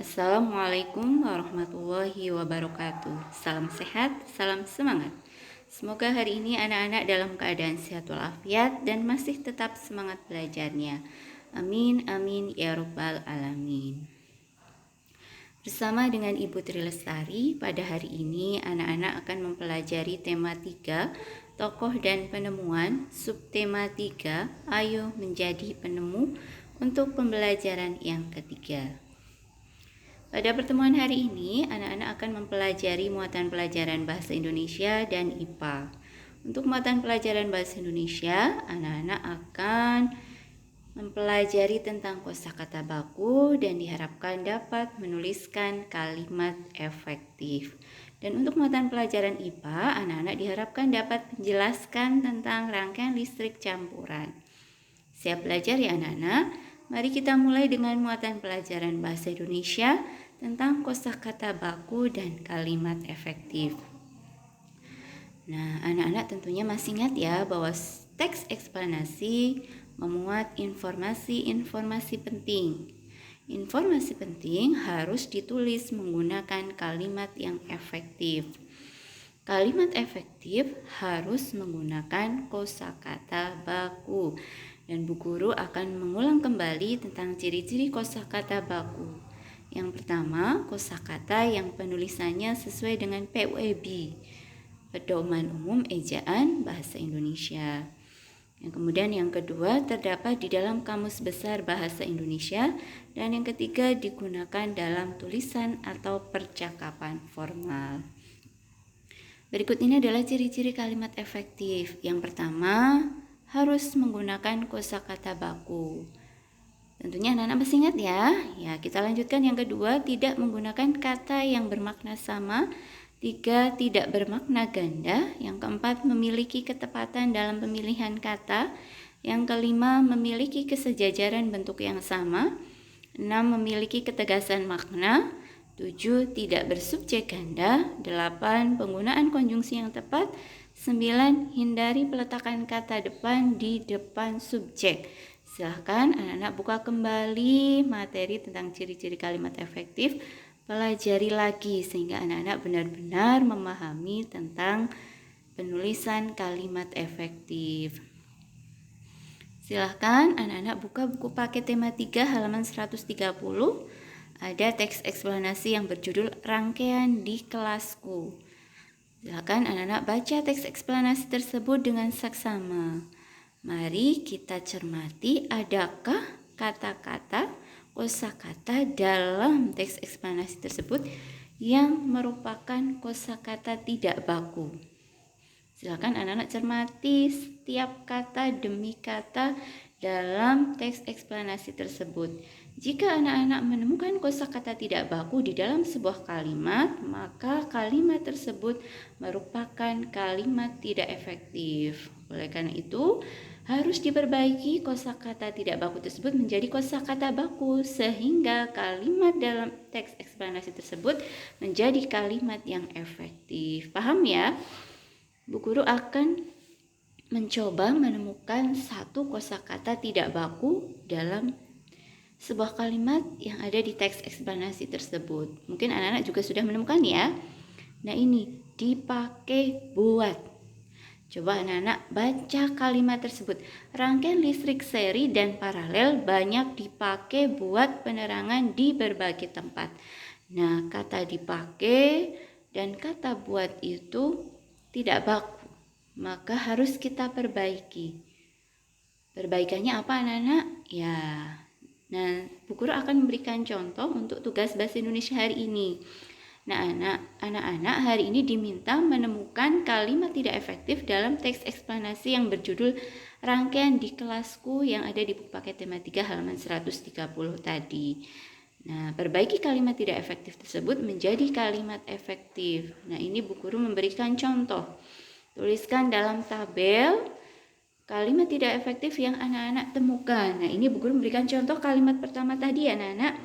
Assalamualaikum warahmatullahi wabarakatuh. Salam sehat, salam semangat. Semoga hari ini anak-anak dalam keadaan sehat walafiat dan masih tetap semangat belajarnya. Amin, amin, ya rabbal alamin. Bersama dengan Ibu Tri Lestari, pada hari ini anak-anak akan mempelajari tema 3, tokoh dan penemuan, subtema 3, ayo menjadi penemu, untuk pembelajaran yang ketiga. Pada pertemuan hari ini, anak-anak akan mempelajari muatan pelajaran Bahasa Indonesia dan IPA. Untuk muatan pelajaran Bahasa Indonesia, anak-anak akan mempelajari tentang kosakata baku dan diharapkan dapat menuliskan kalimat efektif. Dan untuk muatan pelajaran IPA, anak-anak diharapkan dapat menjelaskan tentang rangkaian listrik campuran. Siap belajar ya anak-anak? Mari kita mulai dengan muatan pelajaran Bahasa Indonesia tentang kosakata baku dan kalimat efektif. Nah, anak-anak tentunya masih ingat ya bahwa teks eksplanasi memuat informasi-informasi penting. Informasi penting harus ditulis menggunakan kalimat yang efektif. Kalimat efektif harus menggunakan kosakata baku. Dan Bu Guru akan mengulang kembali tentang ciri-ciri kosakata baku. Yang pertama, kosakata yang penulisannya sesuai dengan PUEB, Pedoman Umum Ejaan Bahasa Indonesia. Kemudian yang kedua, terdapat di dalam Kamus Besar Bahasa Indonesia. Dan yang ketiga, digunakan dalam tulisan atau percakapan formal. Berikut ini adalah ciri-ciri kalimat efektif. Yang pertama, harus menggunakan kosakata baku. Tentunya anak-anak masih ingat ya. Ya, kita lanjutkan yang kedua, tidak menggunakan kata yang bermakna sama. 3, tidak bermakna ganda. Yang keempat, memiliki ketepatan dalam pemilihan kata. Yang kelima, memiliki kesejajaran bentuk yang sama. 6, memiliki ketegasan makna. 7, tidak bersubjek ganda. 8, penggunaan konjungsi yang tepat. 9, hindari peletakan kata depan di depan subjek. Silahkan anak-anak buka kembali materi tentang ciri-ciri kalimat efektif. Pelajari lagi sehingga anak-anak benar-benar memahami tentang penulisan kalimat efektif. Silahkan anak-anak buka buku paket tema 3 halaman 130. Ada teks eksplanasi yang berjudul Rangkaian di Kelasku. Silakan anak-anak baca teks eksplanasi tersebut dengan saksama. Mari kita cermati adakah kata-kata, kosakata dalam teks eksplanasi tersebut yang merupakan kosakata tidak baku. Silakan anak-anak cermati setiap kata demi kata dalam teks eksplanasi tersebut. Jika anak-anak menemukan kosakata tidak baku di dalam sebuah kalimat, maka kalimat tersebut merupakan kalimat tidak efektif. Oleh karena itu, harus diperbaiki kosakata tidak baku tersebut menjadi kosakata baku sehingga kalimat dalam teks eksplanasi tersebut menjadi kalimat yang efektif. Paham ya? Bu Guru akan mencoba menemukan satu kosakata tidak baku dalam sebuah kalimat yang ada di teks eksplanasi tersebut. Mungkin anak-anak juga sudah menemukan ya. Nah ini, dipakai buat. Coba anak-anak baca kalimat tersebut. Rangkaian listrik seri dan paralel banyak dipakai buat penerangan di berbagai tempat. Nah, kata dipakai dan kata buat itu tidak baku. Maka harus kita perbaiki. Perbaikannya apa anak-anak? Ya, nah, Bu Guru akan memberikan contoh untuk tugas Bahasa Indonesia hari ini. Nah, anak-anak hari ini diminta menemukan kalimat tidak efektif dalam teks eksplanasi yang berjudul Rangkaian di Kelasku yang ada di buku paket tema 3 halaman 130 tadi. Nah, perbaiki kalimat tidak efektif tersebut menjadi kalimat efektif. Nah, ini Bu Guru memberikan contoh. Tuliskan dalam tabel kalimat tidak efektif yang anak-anak temukan. Nah, ini Bu Guru memberikan contoh kalimat pertama tadi anak-anak.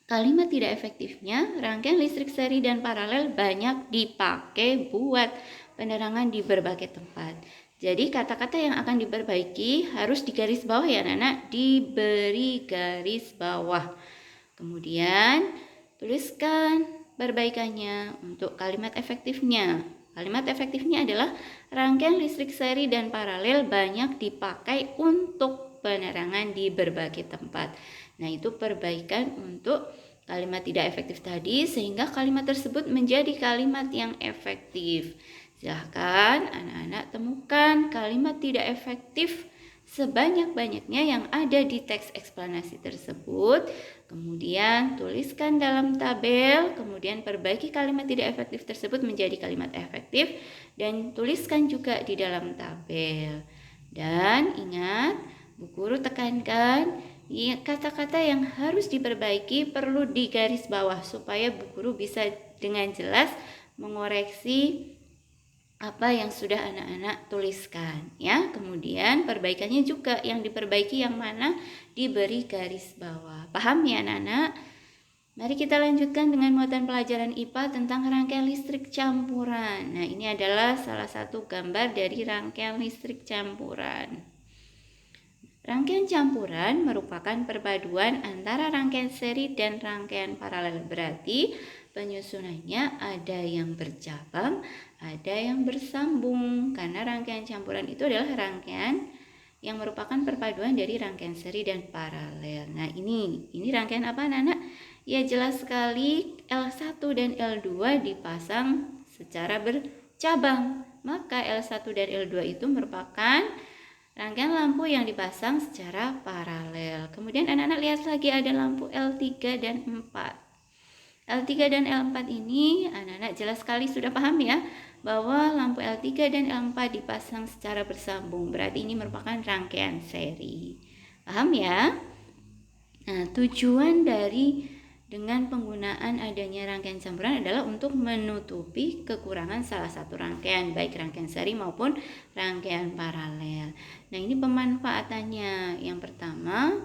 Kalimat tidak efektifnya, rangkaian listrik seri dan paralel banyak dipakai buat penerangan di berbagai tempat. Jadi kata-kata yang akan diperbaiki harus digaris bawah ya anak-anak, diberi garis bawah. Kemudian tuliskan perbaikannya untuk kalimat efektifnya. Kalimat efektifnya adalah rangkaian listrik seri dan paralel banyak dipakai untuk penerangan di berbagai tempat. Nah, itu perbaikan untuk kalimat tidak efektif tadi sehingga kalimat tersebut menjadi kalimat yang efektif. Silahkan anak-anak temukan kalimat tidak efektif sebanyak-banyaknya yang ada di teks eksplanasi tersebut. Kemudian tuliskan dalam tabel, kemudian perbaiki kalimat tidak efektif tersebut menjadi kalimat efektif dan tuliskan juga di dalam tabel. Dan ingat, Bu Guru tekankan kata-kata yang harus diperbaiki perlu digaris bawah supaya Bu Guru bisa dengan jelas mengoreksi apa yang sudah anak-anak tuliskan ya. Kemudian perbaikannya juga yang diperbaiki yang mana diberi garis bawah. Paham ya anak-anak? Mari kita lanjutkan dengan muatan pelajaran IPA tentang rangkaian listrik campuran. Nah, ini adalah salah satu gambar dari rangkaian listrik campuran. Rangkaian campuran merupakan perpaduan antara rangkaian seri dan rangkaian paralel. Berarti penyusunannya ada yang bercabang, ada yang bersambung. Karena rangkaian campuran itu adalah rangkaian yang merupakan perpaduan dari rangkaian seri dan paralel. Nah, ini rangkaian apa anak-anak? Ya, jelas sekali L1 dan L2 dipasang secara bercabang. Maka L1 dan L2 itu merupakan rangkaian lampu yang dipasang secara paralel. Kemudian anak-anak lihat lagi ada lampu L3 dan 4. L3 dan L4 ini anak-anak jelas sekali sudah paham ya bahwa lampu L3 dan L4 dipasang secara bersambung. Berarti ini merupakan rangkaian seri. Paham ya? Nah, tujuan dengan penggunaan adanya rangkaian campuran adalah untuk menutupi kekurangan salah satu rangkaian, baik rangkaian seri maupun rangkaian paralel. Nah, ini pemanfaatannya. Yang pertama,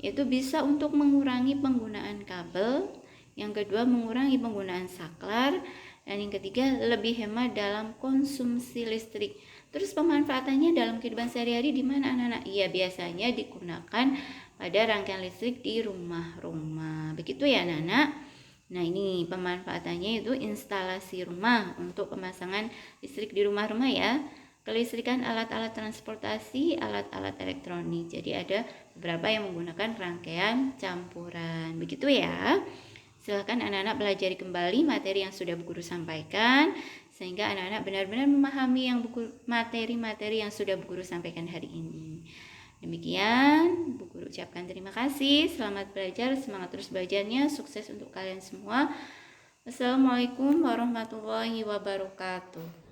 yaitu bisa untuk mengurangi penggunaan kabel. Yang kedua, mengurangi penggunaan saklar. Dan yang ketiga, lebih hemat dalam konsumsi listrik. Terus pemanfaatannya dalam kehidupan sehari-hari di mana anak-anak? Iya, biasanya digunakan pada rangkaian listrik di rumah-rumah. Begitu ya anak-anak. Nah, ini pemanfaatannya itu instalasi rumah untuk pemasangan listrik di rumah-rumah ya. Kelistrikan alat-alat transportasi, alat-alat elektronik. Jadi ada beberapa yang menggunakan rangkaian campuran. Begitu ya. Silakan anak-anak pelajari kembali materi yang sudah Bu Guru sampaikan sehingga anak-anak benar-benar memahami materi-materi yang sudah Bu Guru sampaikan hari ini. Demikian, Bu Guru ucapkan terima kasih. Selamat belajar, semangat terus belajarnya, sukses untuk kalian semua. Wassalamualaikum warahmatullahi wabarakatuh.